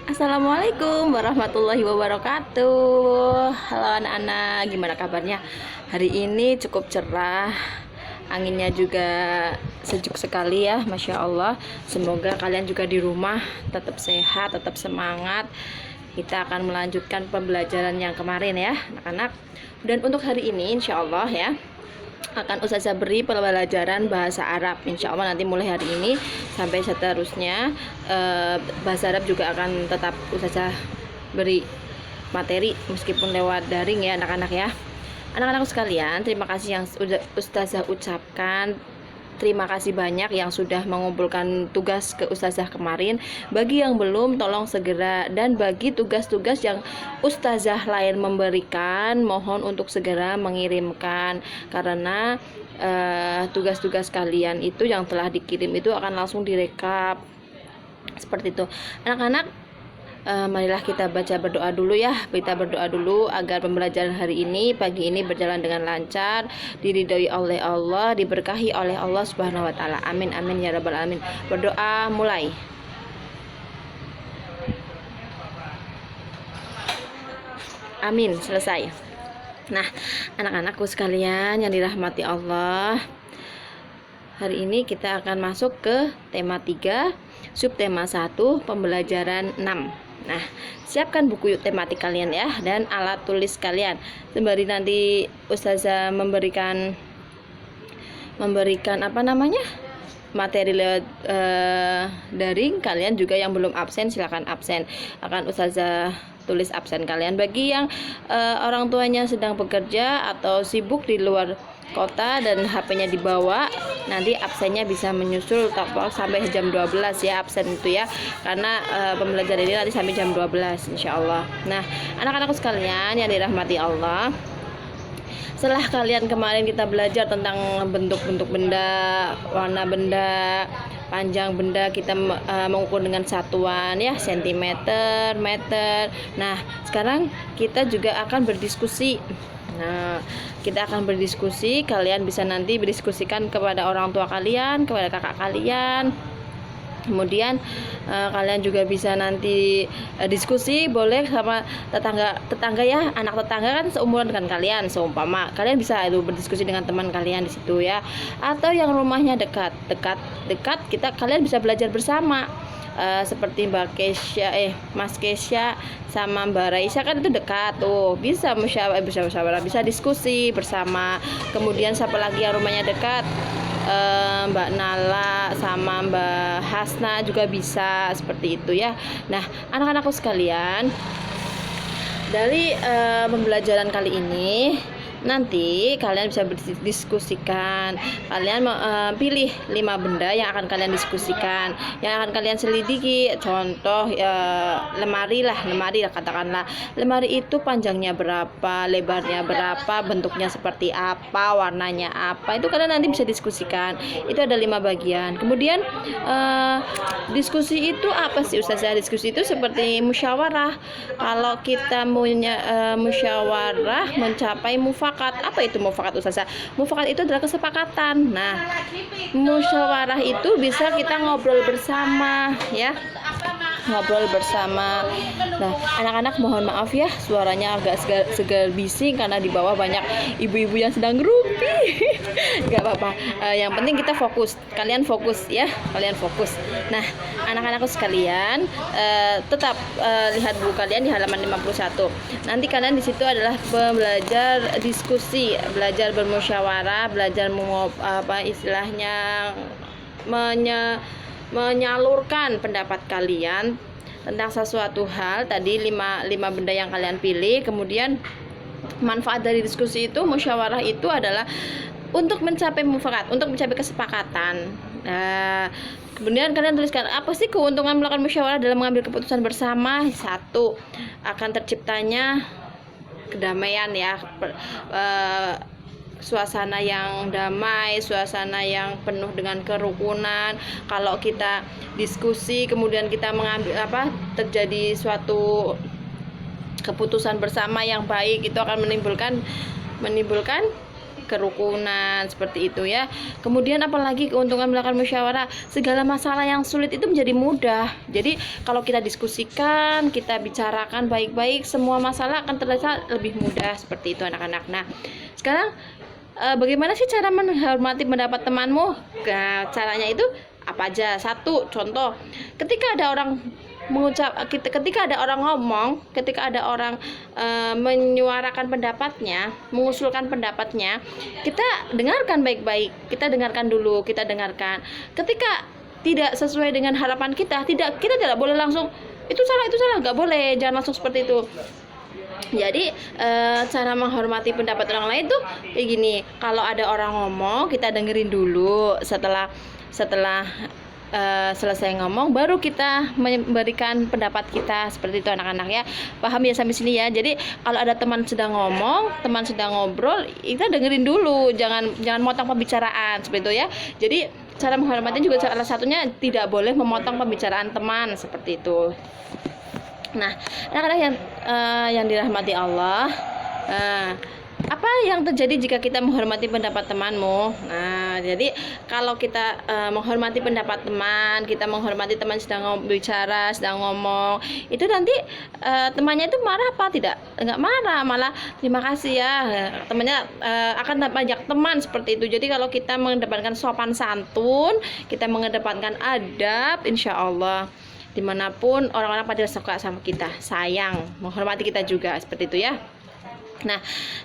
Assalamualaikum warahmatullahi wabarakatuh. Halo anak-anak, gimana kabarnya? Hari ini cukup cerah, anginnya juga sejuk sekali ya, Masya Allah. Semoga kalian juga di rumah tetap sehat, tetap semangat. Kita akan melanjutkan pembelajaran yang kemarin ya, anak-anak. Dan untuk hari ini insya Allah ya, akan Ustazah beri pembelajaran bahasa Arab. Insya Allah nanti mulai hari ini sampai seterusnya bahasa Arab juga akan tetap Ustazah beri materi meskipun lewat daring ya anak-anak ya. Anak-anak sekalian, terima kasih yang sudah Ustazah ucapkan. Terima kasih banyak yang sudah mengumpulkan tugas ke Ustazah kemarin. Bagi yang belum, tolong segera. Dan bagi tugas-tugas yang Ustazah lain memberikan, mohon untuk segera mengirimkan. Karena tugas-tugas kalian itu yang telah dikirim itu akan langsung direkap. Seperti itu. Anak-anak, marilah kita baca berdoa dulu ya. Kita berdoa dulu agar pembelajaran hari ini pagi ini berjalan dengan lancar, diridhoi oleh Allah, diberkahi oleh Allah Subhanahu wa taala. Amin amin ya rabbal alamin. Berdoa mulai. Amin, selesai. Nah, anak-anakku sekalian yang dirahmati Allah, hari ini kita akan masuk ke tema 3, subtema 1, pembelajaran 6. Nah, siapkan buku tematik kalian ya dan alat tulis kalian. Sembari nanti Ustazah memberikan materi lewat daring, kalian juga yang belum absen silakan absen. Akan Ustazah tulis absen kalian. Bagi yang orang tuanya sedang bekerja atau sibuk di luar kota dan HP-nya dibawa, nanti absennya bisa menyusul sampai jam 12 ya, absen itu ya, karena pembelajaran ini nanti sampai jam 12 insya Allah. Nah, anak-anakku sekalian yang dirahmati Allah, setelah kalian kemarin kita belajar tentang bentuk-bentuk benda, warna benda, panjang benda, kita mengukur dengan satuan ya, sentimeter, meter. Nah, sekarang kita juga akan berdiskusi. Nah, kita akan berdiskusi. Kalian bisa nanti berdiskusikan kepada orang tua kalian, kepada kakak kalian. Kemudian kalian juga bisa nanti diskusi boleh sama tetangga ya, anak tetangga kan seumuran dengan kalian, seumpama kalian bisa itu berdiskusi dengan teman kalian di situ ya, atau yang rumahnya dekat kalian bisa belajar bersama. Seperti Mas Kesya sama Mbak Raisa kan itu dekat tuh, bisa musyawarah, bisa diskusi bersama. Kemudian siapa lagi yang rumahnya dekat, Mbak Nala sama Mbak Hasna juga bisa seperti itu ya. Nah, anak-anakku sekalian, dari pembelajaran kali ini nanti kalian bisa berdiskusikan. Kalian pilih 5 benda yang akan kalian diskusikan, yang akan kalian selidiki. Contoh lemari lah katakanlah. Lemari itu panjangnya berapa, lebarnya berapa, bentuknya seperti apa, warnanya apa. Itu kalian nanti bisa diskusikan. Itu ada 5 bagian. Kemudian diskusi itu apa sih Ustazah? Diskusi itu seperti musyawarah. Kalau kita punya musyawarah mencapai mufakat. Apa itu mufakat Ustazah? Mufakat itu adalah kesepakatan. Nah, musyawarah itu bisa kita ngobrol bersama ya, ngobrol bersama. Nah, anak-anak mohon maaf ya, suaranya agak segar bising karena di bawah banyak ibu-ibu yang sedang ngerumpi. Gak apa-apa, yang penting kita fokus. Kalian fokus ya, kalian fokus. Nah, anak-anakku sekalian, tetap lihat buku kalian di halaman 51. Nanti kalian di situ adalah belajar diskusi, belajar bermusyawarah, belajar istilahnya menyalurkan pendapat kalian tentang sesuatu hal. Tadi 5 benda yang kalian pilih. Kemudian manfaat dari diskusi itu, musyawarah itu adalah untuk mencapai mufakat, untuk mencapai kesepakatan. Nah, kemudian kalian tuliskan apa sih keuntungan melakukan musyawarah dalam mengambil keputusan bersama. 1, akan terciptanya kedamaian ya, suasana yang damai, suasana yang penuh dengan kerukunan. Kalau kita diskusi kemudian kita mengambil terjadi suatu keputusan bersama yang baik, itu akan menimbulkan kerukunan seperti itu ya. Kemudian apalagi keuntungan melakukan musyawarah, segala masalah yang sulit itu menjadi mudah. Jadi kalau kita diskusikan, kita bicarakan baik-baik, semua masalah akan terasa lebih mudah seperti itu anak-anak. Nah, sekarang bagaimana sih cara menghormati pendapat temanmu? Nah, caranya itu apa aja? Satu, contoh, ketika ada orang ketika ada orang ngomong, ketika ada orang menyuarakan pendapatnya, mengusulkan pendapatnya, kita dengarkan baik-baik. Kita dengarkan dulu, kita dengarkan. Ketika tidak sesuai dengan harapan kita tidak boleh langsung itu salah, nggak boleh, jangan langsung seperti itu. Jadi cara menghormati pendapat orang lain tuh kayak gini. Kalau ada orang ngomong, kita dengerin dulu. Setelah selesai ngomong, baru kita memberikan pendapat kita seperti itu anak-anak ya. Paham ya sampai sini ya. Jadi kalau ada teman sedang ngomong, teman sedang ngobrol, kita dengerin dulu, jangan motong pembicaraan seperti itu ya. Jadi cara menghormati juga salah satunya tidak boleh memotong pembicaraan teman seperti itu. Nah, anak-anak yang dirahmati Allah, apa yang terjadi jika kita menghormati pendapat temanmu? Nah, jadi kalau kita menghormati pendapat teman, kita menghormati teman sedang bicara, sedang ngomong, itu nanti temannya itu marah apa tidak? Enggak marah, malah terima kasih ya. Temannya akan banyak teman seperti itu. Jadi kalau kita mengedepankan sopan santun, kita mengedepankan adab, insya Allah dimanapun orang-orang pada suka sama kita, sayang, menghormati kita juga seperti itu ya. Nah,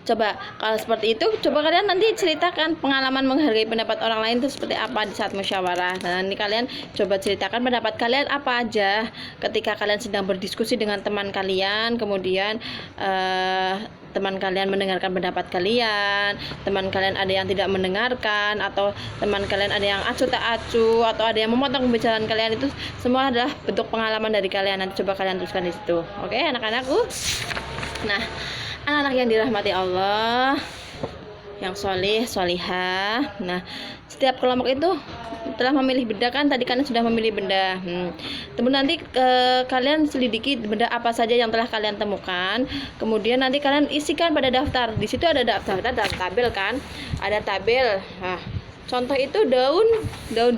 coba kalau seperti itu, coba kalian nanti ceritakan pengalaman menghargai pendapat orang lain itu seperti apa di saat musyawarah. Nah, nanti kalian coba ceritakan pendapat kalian apa aja ketika kalian sedang berdiskusi dengan teman kalian, kemudian teman kalian mendengarkan pendapat kalian, teman kalian ada yang tidak mendengarkan, atau teman kalian ada yang acuh tak acuh, atau ada yang memotong pembicaraan kalian, itu semua adalah bentuk pengalaman dari kalian. Nanti coba kalian tuliskan di situ. Oke, anak-anakku. Nah, anak-anak yang dirahmati Allah, yang solih, solihah. Nah, setiap kelompok itu telah memilih benda kan, tadi kalian sudah memilih benda. Kemudian nanti kalian selidiki benda apa saja yang telah kalian temukan. Kemudian nanti kalian isikan pada daftar. Di situ ada daftar, dalam tabel kan, ada tabel. Nah, contoh itu daun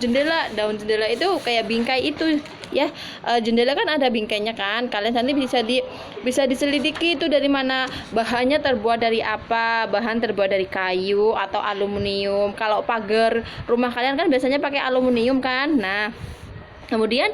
jendela. Daun jendela itu kayak bingkai itu ya. Jendela kan ada bingkainya kan. Kalian nanti bisa diselidiki itu dari mana, bahannya terbuat dari apa. Bahan terbuat dari kayu atau aluminium. Kalau pagar rumah kalian kan biasanya pakai aluminium kan. Nah, kemudian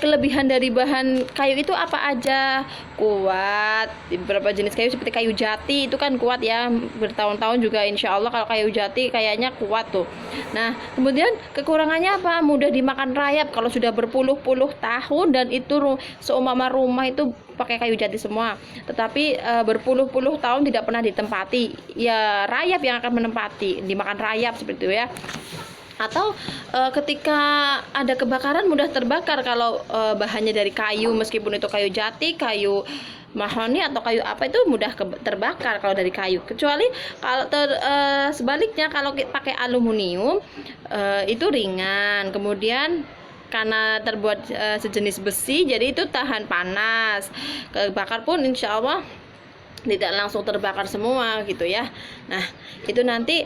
kelebihan dari bahan kayu itu apa aja? Kuat. Beberapa jenis kayu seperti kayu jati itu kan kuat ya, bertahun-tahun juga insya Allah. Kalau kayu jati kayaknya kuat tuh. Nah, kemudian kekurangannya apa? Mudah dimakan rayap kalau sudah berpuluh-puluh tahun, dan itu seumpama rumah itu pakai kayu jati semua, tetapi berpuluh-puluh tahun tidak pernah ditempati, ya rayap yang akan menempati, dimakan rayap seperti itu ya. Atau ketika ada kebakaran mudah terbakar kalau bahannya dari kayu, meskipun itu kayu jati, kayu mahoni atau kayu apa, itu mudah terbakar kalau dari kayu. Kecuali kalau sebaliknya, kalau pakai aluminium itu ringan, kemudian karena terbuat sejenis besi, jadi itu tahan panas. Kebakar pun insya Allah tidak langsung terbakar semua gitu ya. Nah, itu nanti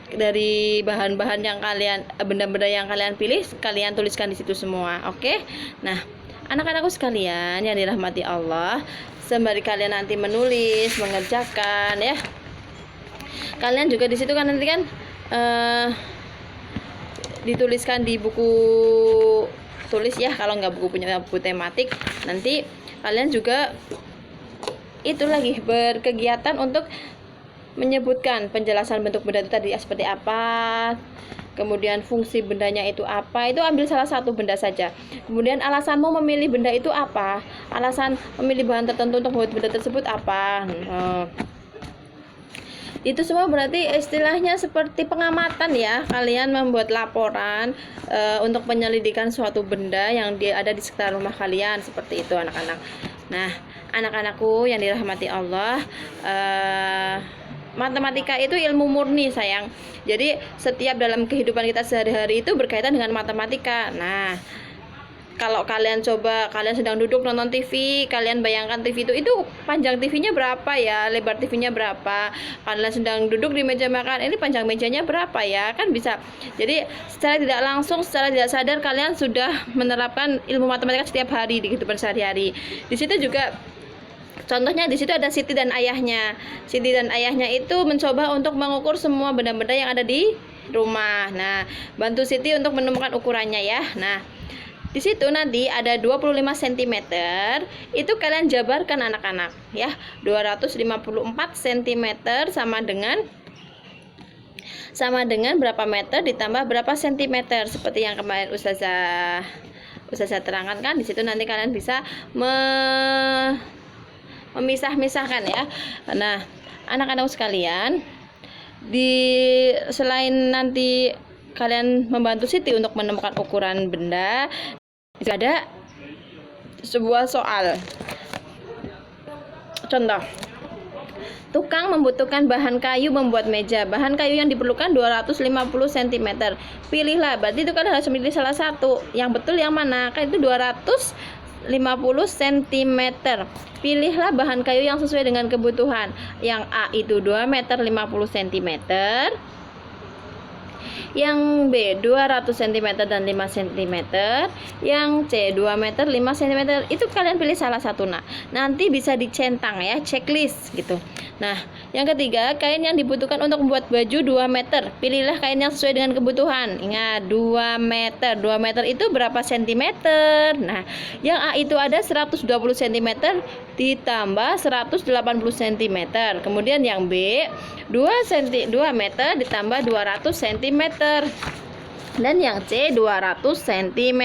dari bahan-bahan yang kalian, benda-benda yang kalian pilih, kalian tuliskan di situ semua. Oke. Nah, anak-anakku sekalian yang dirahmati Allah, sembari kalian nanti menulis, mengerjakan ya, kalian juga di situ kan nanti kan dituliskan di buku tulis ya. Kalau nggak punya buku tematik, nanti kalian juga itu lagi berkegiatan untuk menyebutkan penjelasan bentuk benda itu tadi seperti apa, kemudian fungsi bendanya itu apa. Itu ambil salah satu benda saja. Kemudian alasanmu memilih benda itu apa, alasan memilih bahan tertentu untuk membuat benda tersebut apa. Itu semua berarti istilahnya seperti pengamatan ya. Kalian membuat laporan untuk penyelidikan suatu benda yang ada di sekitar rumah kalian, seperti itu anak-anak. Nah, anak-anakku yang dirahmati Allah, matematika itu ilmu murni sayang. Jadi setiap dalam kehidupan kita sehari-hari itu berkaitan dengan matematika. Nah, kalau kalian sedang duduk nonton TV, kalian bayangkan TV itu panjang TV-nya berapa ya, lebar TV-nya berapa. Kalian sedang duduk di meja makan, ini panjang mejanya berapa ya, kan bisa. Jadi secara tidak langsung, secara tidak sadar kalian sudah menerapkan ilmu matematika setiap hari di kehidupan sehari-hari. Di situ juga contohnya, di situ ada Siti dan ayahnya. Siti dan ayahnya itu mencoba untuk mengukur semua benda-benda yang ada di rumah. Nah, bantu Siti untuk menemukan ukurannya ya. Nah, di situ nanti ada 25 cm. Itu kalian jabarkan anak-anak ya. 254 cm sama dengan berapa meter ditambah berapa sentimeter, seperti yang kemarin Ustazah terangkan kan. Di situ nanti kalian bisa memisah-misahkan ya. Nah, anak-anak sekalian, selain nanti kalian membantu Siti untuk menemukan ukuran benda, ada sebuah soal. Contoh, tukang membutuhkan bahan kayu membuat meja. Bahan kayu yang diperlukan 250 cm. Pilihlah, berarti itu kan harus memilih salah satu. Yang betul yang mana? Kan itu 250 cm. Pilihlah bahan kayu yang sesuai dengan kebutuhan. Yang A itu 2 meter 50 cm. Yang B 200 cm dan 5 cm. Yang C 2 meter 5 cm. Itu kalian pilih salah satu. Nah, nanti bisa dicentang ya, checklist gitu. Nah, yang ketiga, kain yang dibutuhkan untuk membuat baju 2 meter. Pilihlah kain yang sesuai dengan kebutuhan. Ingat, 2 meter. 2 meter itu berapa sentimeter? Nah, yang A itu ada 120 cm ditambah 180 cm. Kemudian yang B 2 meter ditambah 200 cm. Dan yang C 200 cm.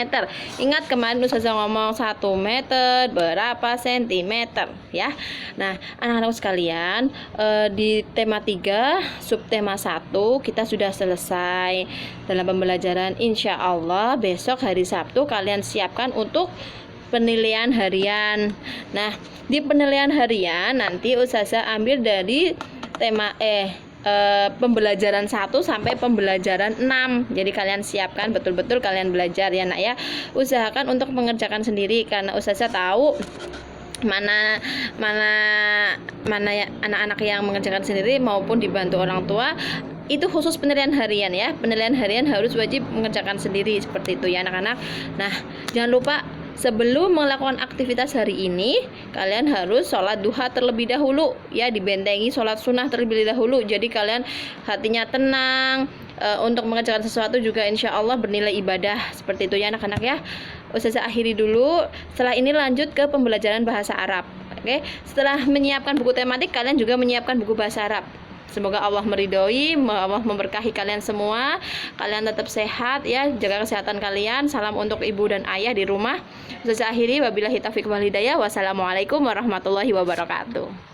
Ingat kemarin Ustazah ngomong 1 meter berapa sentimeter ya. Nah, anak-anak sekalian, di tema 3 subtema 1 kita sudah selesai dalam pembelajaran. Insya Allah besok hari Sabtu kalian siapkan untuk penilaian harian. Nah, di penilaian harian nanti Ustazah ambil dari tema pembelajaran 1 sampai pembelajaran 6. Jadi kalian siapkan betul-betul kalian belajar ya nak ya. Usahakan untuk mengerjakan sendiri karena Ustazah tahu mana ya anak-anak yang mengerjakan sendiri maupun dibantu orang tua. Itu khusus penilaian harian ya. Penilaian harian harus wajib mengerjakan sendiri, seperti itu ya anak-anak. Nah, jangan lupa sebelum melakukan aktivitas hari ini, kalian harus sholat duha terlebih dahulu ya, dibentengi sholat sunnah terlebih dahulu. Jadi kalian hatinya tenang, untuk mengerjakan sesuatu juga insya Allah bernilai ibadah, seperti itu ya anak-anak ya. Ustazah akhiri dulu, setelah ini lanjut ke pembelajaran bahasa Arab. Oke, setelah menyiapkan buku tematik, kalian juga menyiapkan buku bahasa Arab. Semoga Allah meridhoi, Allah memberkahi kalian semua. Kalian tetap sehat ya, jaga kesehatan kalian. Salam untuk ibu dan ayah di rumah. Ustazah akhiri, wabillahi taufiq wal hidayah. Wassalamualaikum warahmatullahi wabarakatuh.